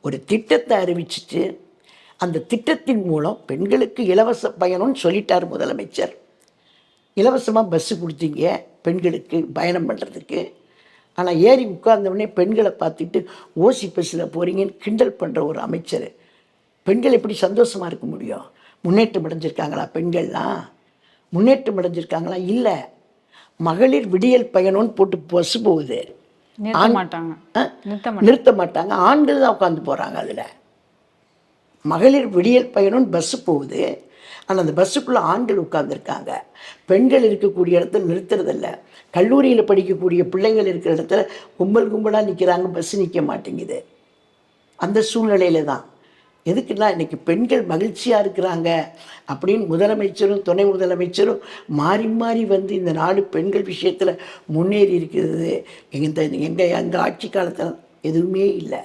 ஒரு திட்டத்தை அறிவிச்சிட்டு அந்த திட்டத்தின் மூலம் பெண்களுக்கு இலவச பயணம்னு சொல்லிட்டார் முதலமைச்சர். இலவசமாக பஸ்ஸு கொடுத்தீங்க பெண்களுக்கு பயணம் பண்ணுறதுக்கு. ஆனால் ஏறி உட்கார்ந்தவுடனே பெண்களை பார்த்துட்டு ஓசி பஸ்ஸில் போகிறீங்கன்னு கிண்டல் பண்ணுற ஒரு அமைச்சர். பெண்கள் எப்படி சந்தோஷமாக இருக்க முடியும்? முன்னேற்றம் அடைஞ்சிருக்காங்களா பெண்கள்லாம்? முன்னேற்றம் அடைஞ்சிருக்காங்களா? இல்லை. மகளிர் விடியல் பயணம்னு போட்டு பஸ்ஸு போகுது, நிறுத்த மாட்டாங்க. ஆண்கள் தான் உட்காந்து போகிறாங்க. அதில் மகளிர் விடியல் பயணம்னு பஸ்ஸு போகுது, ஆனால் அந்த பஸ்ஸுக்குள்ளே ஆண்கள் உட்காந்துருக்காங்க. பெண்கள் இருக்கக்கூடிய இடத்துல நிறுத்துறதில்ல. கல்லூரியில் படிக்கக்கூடிய பிள்ளைங்கள் இருக்கிற இடத்துல கும்பலாக நிற்கிறாங்க, பஸ்ஸு நிற்க மாட்டேங்குது. அந்த சூழ்நிலையில் தான் எதுக்குன்னா இன்றைக்கி பெண்கள் மகிழ்ச்சியாக இருக்கிறாங்க அப்படின்னு முதலமைச்சரும் துணை முதலமைச்சரும் மாறி மாறி வந்து இந்த நாடு பெண்கள் விஷயத்தில் முன்னேறி இருக்கிறது. எங்கள் ஆட்சி காலத்தில் எதுவுமே இல்லை.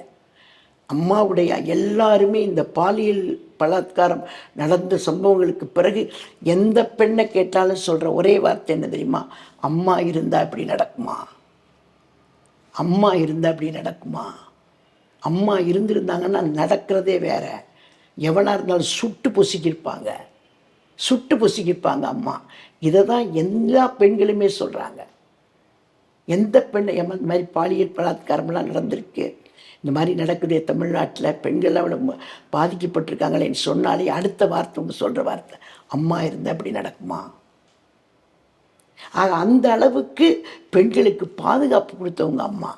அம்மாவுடைய எல்லாருமே இந்த பாலியல் பலாத்காரம் நடந்த சம்பவங்களுக்கு பிறகு எந்த பெண்ணை கேட்டாலும் சொல்கிற ஒரே வார்த்தை என்ன தெரியுமா? அம்மா இருந்தால் இப்படி நடக்குமா? அம்மா இருந்தால் இப்படி நடக்குமா? அம்மா இருந்திருந்தாங்கன்னா நடக்கிறதே வேற. எவனாக இருந்தாலும் சுட்டு பொசுக்கியிருப்பாங்க, சுட்டு பொசுக்கியிருப்பாங்க அம்மா. இதை தான் எல்லா பெண்களுமே சொல்கிறாங்க. எந்த பெண்ணை இந்த மாதிரி பாலியல் பலாத்காரம்லாம் நடந்திருக்கு, இந்த மாதிரி நடக்குதே தமிழ்நாட்டில், பெண்கள் அவ்வளோ பாதிக்கப்பட்டிருக்காங்களேன்னு சொன்னாலே அடுத்த வார்த்தை ஒன்று சொல்கிற வார்த்தை அம்மா இருந்தால் அப்படி நடக்குமா? ஆக அந்த அளவுக்கு பெண்களுக்கு பாதுகாப்பு கொடுத்தவங்க அம்மா.